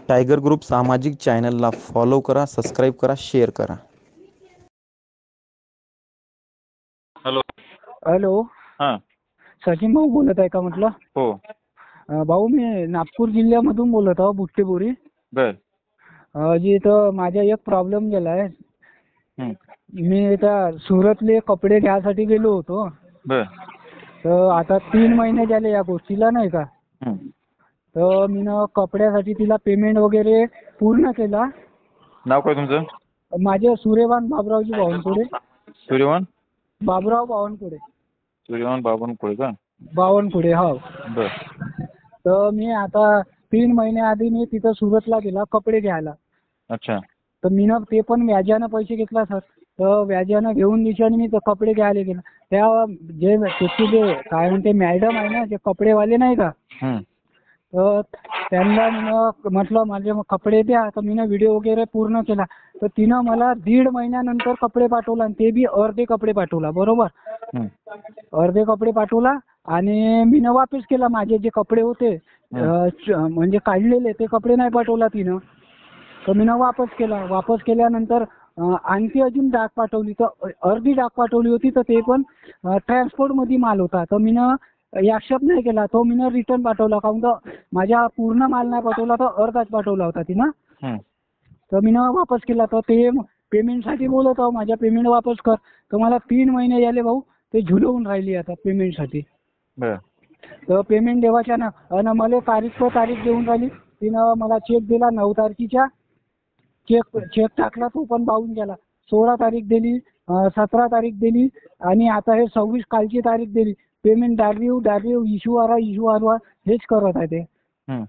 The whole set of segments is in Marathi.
टायगर ग्रुप सामाजिक चॅनलला फॉलो करा, सबस्क्राईब करा, शेअर करा. हॅलो. हॅलो. हां. सचिन भाऊ बोलत आहे का म्हटलं? हो. भाऊ मी नागपूर जिल्ह्यामधून बोलत आहो, बुट्टेपुरी. बर. जी इथं माझा एक प्रॉब्लेम गेला आहे. हं. मी इथं सुरतले कपडे घ्यायसाठी गेलो होतो. बर. तर आता 3 महिने झाले या गोष्टीला, नाही का. हं. तर मी कपड्यासाठी तिला पेमेंट वगैरे पूर्ण केला. नाव काय तुमचं? माझे सूर्यवान बाबरावजी बावनकुळे. सूर्यवान बाबुराव बावनकुळे. सूर्यवान बावनकुळे का? बावनकुळे, हो. बर. तर मी आता 3 महिन्याआधी मी तिथं सुरतला गेला कपडे घ्यायला. अच्छा. तर मी ते पण व्याजानं पैसे घेतला सर. तर व्याजानं घेऊन दिवसाने मी कपडे घ्यायला गेला. त्या जे त्याचे जे काय म्हणते मॅडम आहे ना, जे कपडेवाले नाही का, हं. तर त्यांना मी म्हटलं माझे कपडे द्या. तर मी व्हिडिओ वगैरे पूर्ण केला. तर तिनं मला 1.5 महिन्यानंतर कपडे पाठवला आणि ते बी अर्धे कपडे पाठवला, बरोबर. हं. अर्धे कपडे पाठवला आणि मी वापस केला. माझे जे कपडे होते म्हणजे काढलेले ते कपडे नाही पाठवला तिनं. तर मी वापस केला. वापस केल्यानंतर आणखी अजून डाक पाठवली. तर अर्धी डाक पाठवली होती. तर ते पण ट्रान्सपोर्टमध्ये माल होता. तर मी ॲक्सेप्ट नाही केला. तो मी रिटर्न पाठवला. काहून तर माझ्या पूर्ण माल नाही पाठवला, तर अर्धाच पाठवला होता तिनं. हं. तर मी वापस केला. तर ते पेमेंटसाठी बोलत आहो, माझ्या पेमेंट वापस कर. तर मला 3 महिने झाले भाऊ ते झुलवून राहिली आता पेमेंटसाठी. बर. तर पेमेंट देवाच्या ना आणि मला तारीख देऊन राहिली. तिनं मला चेक दिला 9 तारखेच्या. चेक टाकला, तो पण बाहून गेला. 16 तारीख दिली, 17 तारीख दिली आणि आता हे 26 कालची तारीख दिली. पेमेंट डार्यू इश्यू आरा हेच करत आहे ते. हं.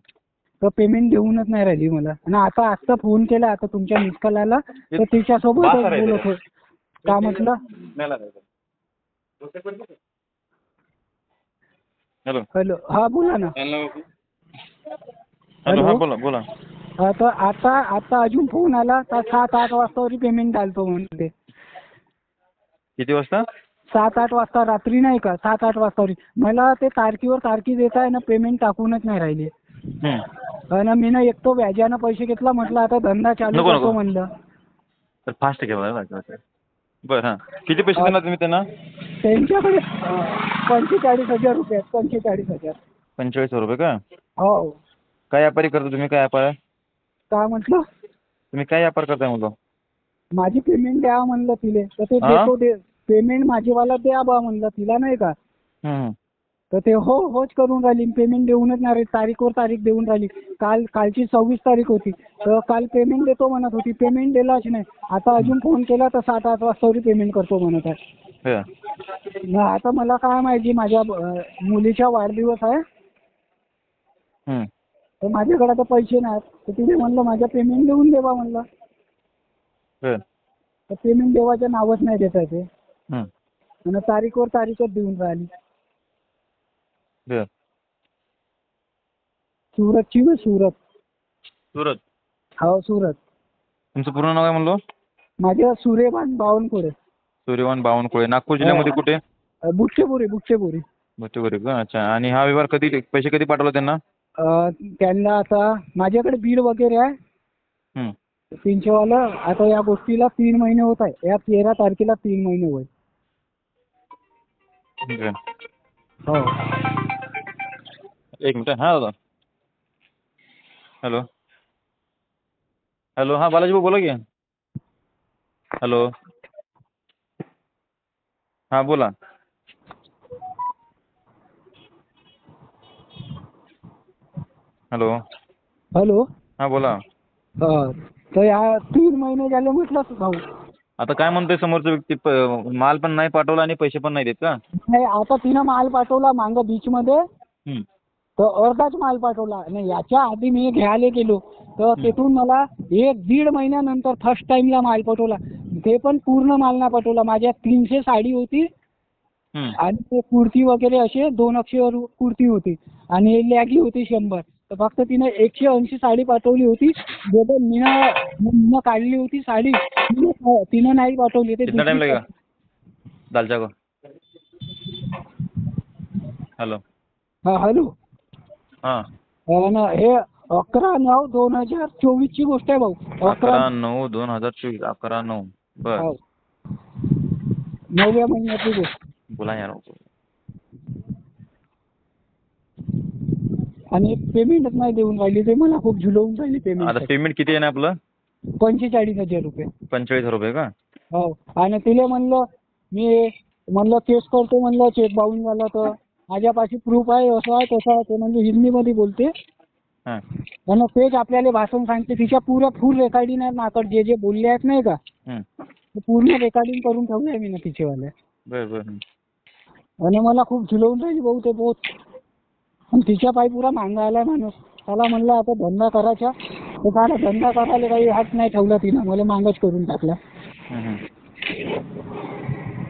तर पेमेंट देऊनच नाही राहिली मला. आणि आता फोन केला, आता तुमच्या मिस कॉल आला तर तिच्यासोबत बोलत होतो. का म्हटलं? हॅलो. हॅलो. हा बोला ना. हॅलो. हा बोला बोला. तर आता अजून फोन आला तर 7-8 वाजता पेमेंट घालतो म्हणते. किती वाजता? 7-8 वाजता रात्री, नाही का, 7-8 वाजता. मला ते तारखेवर तारखी देत आहे ना, पेमेंट टाकूनच नाही राहिले. हं. आणि मी एक तो व्याजानं पैसे घेतला. म्हटलं आता धंदा चालू करतो म्हणलं. तर फास्ट घ्या मला. बरं. हां. किती पैसे देणार तुम्ही त्यांना? त्यांच्याकडे 45,000 रुपये. 45,000. 45,000 रुपये का? हो. काय व्यापारी करता तुम्ही? काय व्यापार आहे? काय म्हटलं? तुम्ही काय व्यापार करताय म्हणतो? माझी पेमेंट द्या म्हणलं तिले. तर ते देतो. पेमेंट माझीवाला द्या बा म्हणलं तिला, नाही का. हं. तर ते होच करून राहिली. पेमेंट देऊनच नाही राहिली. तारीखवर तारीख देऊन राहिली. कालची 26 तारीख होती. तर काल पेमेंट देतो म्हणत होती. पेमेंट दिलाच नाही. आता अजून फोन केला तर 7-8 वाजता पेमेंट करतो म्हणत आहे. आता मला काय माहिती, माझ्या मुलीचा वाढदिवस आहे. हं. तर माझ्याकडे आता पैसे नाहीत. तर तिने म्हणलं माझ्या पेमेंट देऊन देवा म्हणलं. तर पेमेंट देवाच्या नावच नाही देत आहे ते. हं. आणि तारीखवर तारीखच देऊन राहिली. सुरतची ना, सुरत. हो, सुरत. तुमचं पूर्ण नाव काय म्हणलो? माझं सूर्यवान बावनकुळे. सूर्यवान बावनकुळे. नागपूर जिल्ह्यामध्ये कुठे? बुट्टेपुरी का? अच्छा. आणि हा व्यवहार पैसे कधी पाठवला त्यांना? त्यांना आता माझ्याकडे बिल वगैरे आहे. हं. 300 वालं. आता या गोष्टीला 3 महिने होत आहे. या 13 तारखेला 3 महिने होईल. हो. एक मिनिट. हा दादा. हॅलो. हा बालाजी भाऊ बोला की. हॅलो. हा बोला. हॅलो. हा बोला. तर या 3 महिने झाले म्हटलं भाऊ. आता काय म्हणतोय समोरचा व्यक्ती? माल पण नाही पाठवला आणि पैसे पण नाही देत का? नाही, आता तिनं माल पाठवला मागं बीचमध्ये. हं. तर अर्धाच माल पाठवला. आणि याच्या आधी मी घ्यायला गेलो तर तिथून मला 1-1.5 महिन्यानंतर फर्स्ट टाइमला माल पाठवला. ते पण पूर्ण माल नाही पाठवला. माझ्या 300 साडी होती आणि ते कुर्ती वगैरे असे 200 कुर्ती होती आणि लॅगी होती 100. तर फक्त तिनं 180 साडी पाठवली होती. मीनं काढली होती साडी, तिनं नाही पाठवली. ते कितना टाइम लगेगा दालचा को? हॅलो. हा, हॅलो. हां. हे 11/9/2024 ची गोष्ट आहे भाऊ. 11/9/2024. 11/9. बर. हो. 9व्या महिन्याची गोष्ट. बोला यार. आणि पेमेंटच नाही देऊन राहिली, ते मला खूप झुलवून राहिली आता पेमेंट. पेमेंट किती आहे ना आपलं? 45,000 रुपये. 45,000 रुपये का? हो. आणि तिला म्हणलं केस करतो, म्हणलं चेक बाउन्स झाला तर माझ्यापाशी प्रूफ आहे, असं आहे तसं आहे. ते म्हणजे हिंदीमध्ये बोलते हां. आणि तेच आपल्याला भाषण सांगते. तिच्या पुऱ्या फुल रेकॉर्डिंग आहे माझ्याकडे, जे जे बोलले आहेत नाही का, ते पूर्ण रेकॉर्डिंग करून ठेवलं आहे मी ना तिचेवाले. बरं बरं. आणि मला खूप झुलवून राहिली भाऊ ते बहुत. आणि तिच्या पायी पुरा मागं आलाय माणूस. त्याला म्हणलं आता धंदा करायचा, तर त्याला धंदा करायला काही हात नाही ठेवला तिनं, मला मागच करून टाकला.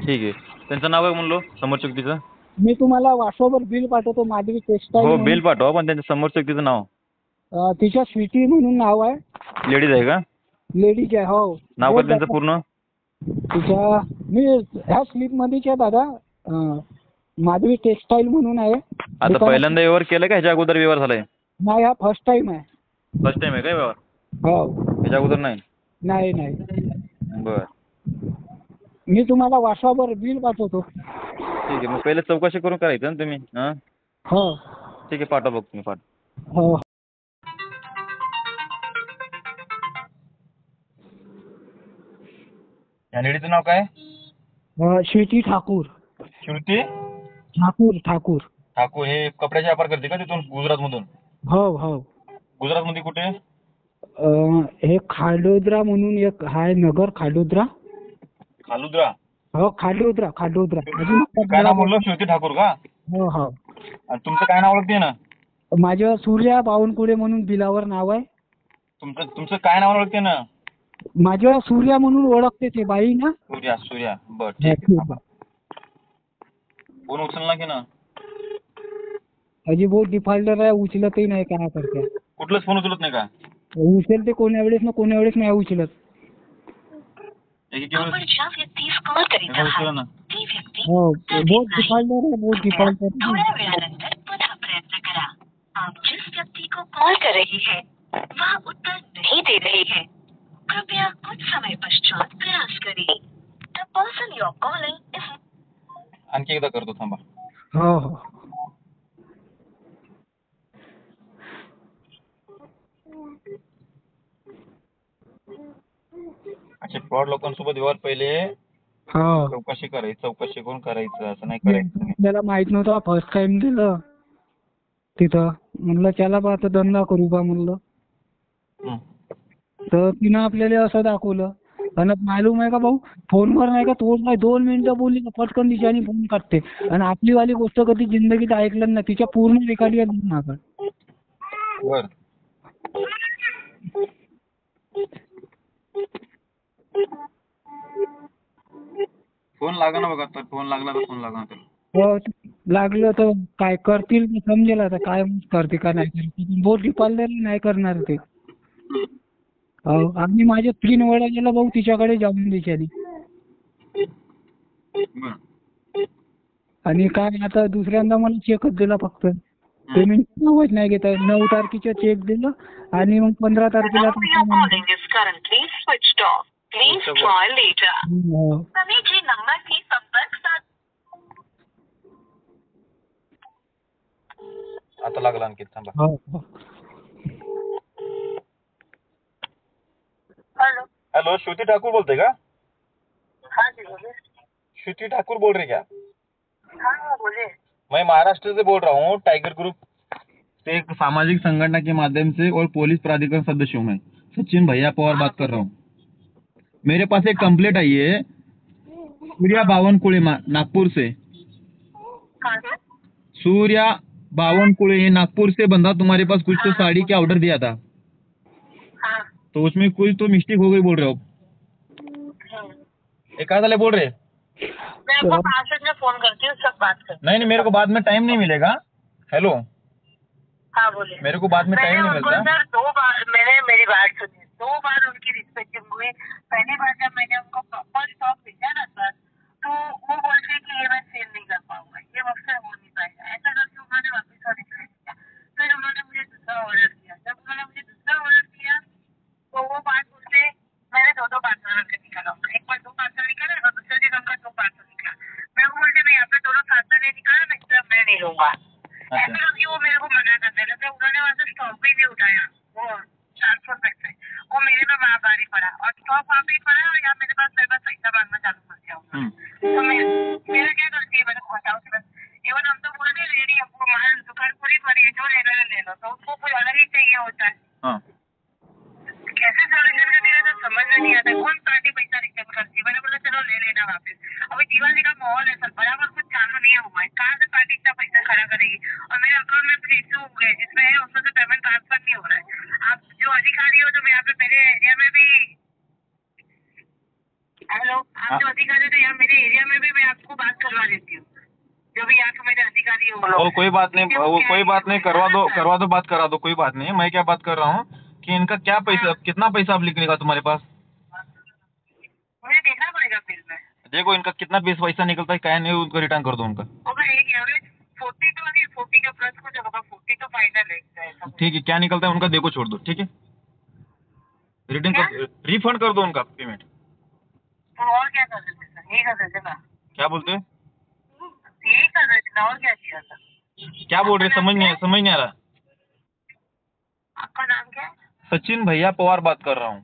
ठीक आहे. त्यांचं नाव काय म्हणलो समोरच्या व्यक्तीचं? मी तुम्हाला व्हॉट्सअपवर बिल पाठवतो. माधवी टेक्सटाईल हो म्हणून. बिल पाठवा, पण त्यांच्या समोरच्या व्यक्तीचं नाव. तिच्या स्वीटी म्हणून नाव आहे. लेडीज आहे का? लेडीज आहे. हो. नाव काय त्यांचं पूर्ण? तिच्या मी ह्या स्लिपमध्येच आहे दादा. माधवी टेक्सटाईल म्हणून आहे. आता पहिल्यांदा व्यवहार केलं का ह्याच्या अगोदर व्यवहार झालाय? नाही, हा फर्स्ट टाइम आहे. फर्स्ट टाइम आहे काय व्यवहार? हो. ह्याच्या अगोदर नाही? नाही. बर. मी तुम्हाला व्हॉट्सअपवर बिल पाठवतो. ठीक आहे. मग पहिले चौकशी करून करायचं ना तुम्ही. हां हो. ठीक आहे, पाठवा बघ तुम्ही हो. या लेडीचं नाव काय? श्वेती ठाकूर. श्रुती ठाकूर. ठाकूर. हे कपड्याचा व्यापार करते का तिथून गुजरातमधून? हो. गुजरातमध्ये कुठे? हे खाडोद्रा म्हणून एक आहे नगर, खाडोद्रा. हो, खाडोद्रा. काय नाव म्हणलं? श्रुती ठाकूर का? हो. आणि तुमचं काय नाव ओळखते ना? माझं सूर्या बावनकुळे म्हणून बिलावर नाव आहे. तुमचं काय नाव ओळखते ना? माझं सूर्या म्हणून ओळखते ते बाई ना. सूर्या. बर ठीक आहे. फोन उचलला की ना? अजी बहुत डिफॉल्टर आहे, उचलतही नाही. काय करते? कुठलंच फोन उचलत नाही का? उचलते कोण्या वेळेस नाही उचलत. आपण ज्या व्यक्तीस कॉल करीत आहात ती व्यक्ती बहुत डिफॉल्टर. थोड्या वेळानंतर पुन्हा प्रयत्न करा. आप जिस व्यक्ति को कॉल कर रही है वह उत्तर नहीं दे रही है. कृपया कुछ समय पश्चात प्रयास करें. The person you are calling is. आणखी एकदा करतो थांबा. हो. अच्छा, फ्रॉड लोकांसोबत व्यवहार पहिले चौकशी करून करायचं, असं नाही करायचं. त्याला माहित नव्हतं, फर्स्ट टाइम दिलं तिथं. म्हणलं त्याला बा आता धंदा करू बा म्हणलं. तर तिनं आपल्याला असं दाखवलं. आणि मालूम आहे का भाऊ, फोनवर नाही का तोच नाही 2 मिनिटं बोलली का पटकन तिच्याने फोन काढते. आणि आपली वाली गोष्ट कधी जिंदगीत ऐकलं नाही. तिच्या पूर्ण रेकॉर्डिंग आहे माझ्याकडे. फोन लागा ना बघा. फोन लागला तर फोन लागा. हो, लागलं तर काय करतील समजेल. आता काय करते का नाही करते. बहुत डिफॉल्टर नाही करणार ते. आम्ही माझे 3 वेळा गेलो भाऊ तिच्याकडे जाऊन दिशाने. आणि काय आता दुसऱ्यांदा मला चेकच दिला फक्त. पेमेंट नावच नाही घेत आहे. 9 तारखेचं चेक दिलं आणि मग 15 तारखेला आता लागला आणखी. थांबा. हेलो, श्रुति ठाकुर बोलते का? हाँ जी बोलिए। श्रुति ठाकुर बोल रहे क्या? हाँ बोलिए। मैं महाराष्ट्र से बोल रहा हूँ। टाइगर ग्रुप से एक सामाजिक संगठन के माध्यम से और पुलिस प्राधिकरण सदस्य हूँ मैं। सचिन भैया पवार बात कर रहा हूँ। मेरे पास एक कंप्लेंट आई है सूर्या बावनकुळे नागपुर से। सूर्या बावनकुळे नागपुर से बंदा तुम्हारे पास कुछ तो साड़ी की ऑर्डर दिया था। हाँ। तो उसमें कुछ तो मिस्टेक हो गई बोल रहे हो। एक कहा बोल रहे? मैं आपको 5 मिनट में फोन करती हूँ, सब बात कर। नहीं मेरे को बाद में टाइम नहीं मिलेगा। हेलो। हाँ बोलिए। मेरे को बाद में टाइम नहीं मिलता। सर 2 बार मैंने मेरी बात सुनी, 2 बार उनकी रिस्पेक्टिंग हुई। पहली बार जब मैंने उनको प्रॉपर स्टॉक भेजा ना सर, तो वो बोलते कि ये मैं सेल नहीं कर पाऊंगा, ये मुझसे हो नहीं पाएगा। ऐसा करके उन्होंने वापस ऑर्डर किया। फिर उन्होंने मुझे दूसरा ऑर्डर दिया। जब स्टॉप वहाँ पे पड़ा है और यहाँ मेरे पास पैसा मांगना चालू कर दिया उन्होंने। तो मेरा क्या करती है, मैंने बताओ कि इवन हम तो बोल रहे रेडी, हमको माल दुकान पूरी पड़ी है, जो लेना है ले लो, तो उसको कोई अलग ही चाहिए होता है। हाँ कैसे सॉल्यूशन करिएगा तो समझ में नहीं आता, कौन पार्टी पैसा रिटर्न करती है। मैंने बोला चलो ले लेना वापस। अभी दिवाली का माहौल है सर, बराबर कुछ चालू नहीं हुआ है, कहाँ से पार्टी इतना पैसा खड़ा करेगी। और मेरे अकाउंट में फिर इशू हुए जिसमें है उसमें से पेमेंट ट्रांसफर नहीं हो रहा है। आप जो अधिकारी हो, जो यहाँ पे मेरे एरिया में भी, हेलो, आप जो अधिकारी थे यहाँ मेरे एरिया में भी, मैं आपको बात करवा देती हूँ, जो भी यहाँ के मेरे अधिकारी हो। वो कोई बात नहीं, वो कोई बात नहीं, करवा दो, बात करा दो, कोई बात नहीं। मैं क्या बात कर रहा हूँ कि इनका क्या पैसा, कितना पैसा अब निकलेगा तुम्हारे पास? मुझे देखना पड़ेगा बिल में। देखो इनका कितना पैसा निकलता है, क्या नहीं, उनको रिटर्न कर दो उनका। होगा एक यहाँ में 40 तो नहीं, 40 का प्लस कुछ होगा, 40 तो फाइनल है। ठीक है, क्या निकलता है उनका देखो, छोड़ दो, ठीक है। रिटर्न कर, रिफंड कर दो उनका पेमेंट। तो और क्या कर देते सर, यही कर देते ना? क्या बोलते हैं, यही कर देते ना, और क्या किया सर? क्या बोल रहे, समझ नहीं आ रहा। आपका नाम क्या है? सचिन भैया पवार बात कर रहा हूँ।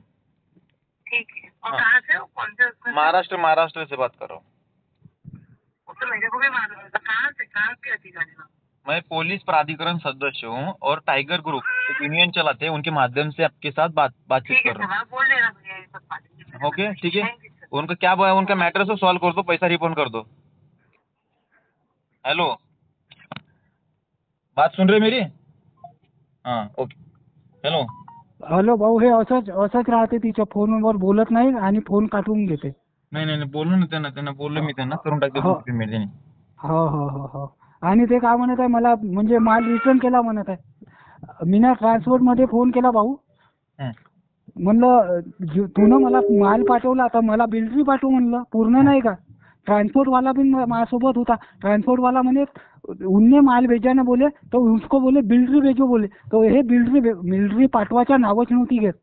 ठीक है, और हाँ। कहाँ से हो, कौन से उसमें? महाराष्ट्र से बात कर रहा हूँ। वो तो मेरे को भी मालूम है, कहाँ के अधिकारी हो? मैं पुलिस प्राधिकरण सदस्य हूँ और टाइगर ग्रुप एक यूनियन चलाते हैं, उनके माध्यम से आपके साथ बातचीत ठीक है कर सर, रहा आप बोल देना मुझे ये सब बातें। हूँ। ओके ठीक है, Thank you, sir. उनका क्या उनका मैटर से सॉल्व कर दो, पैसा रिफंड कर दो। हेलो, बात सुन रहे मेरी? हाँ ओके, हेलो। हॅलो भाऊ, हे असंच राहते, तिच्या फोनवर बोलत नाही आणि फोन काटून घेते. नाही बोललो ना त्यांना बोललो मी, त्यांना करून टाकते हो. पेमेंट त्यांनी. हो. आणि ते काय म्हणत आहे, मला म्हणजे माल रिटर्न केला म्हणत आहे. मी ना ट्रान्सपोर्ट मध्ये फोन केला भाऊ, हं. म्हणलं तू मला माल पाठवला, तर मला बिल पाठव म्हणलं, पूर्ण नाही का. ट्रांसपोर्ट वाला भी माझ्यासोबत होता. ट्रांसपोर्ट वाला म्हणे उनने माल भेजा ना बोले, तो उसको बोले बिल्डरी भेजो बोले, तो हे बिल्डरी पाठवाच्या नावच नव्हती घेत.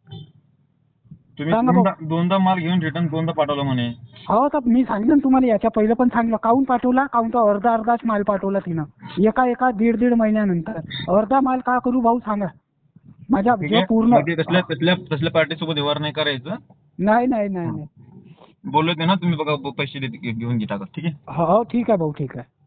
तुम्ही दोनदा माल घेऊन रिटर्न दोनदा पाठवलं म्हणे. हो, तर मी सांगितलं ना तुम्हाला, याच्या पहिलं पण सांगितलं, काहून पाठवला, काहून तर अर्धाच माल पाठवला तिनं, एका दीड महिन्यानंतर. अर्धा माल का करू भाऊ सांगा, माझ्या जे पूर्ण तसल्या पार्टीसोबत व्यवहार नाही करायचं. नाही. बोललो ते ना तुम्ही, बघा पैसे घेऊन टाका, ठीक आहे. हो ठीक आहे भाऊ, ठीक आहे.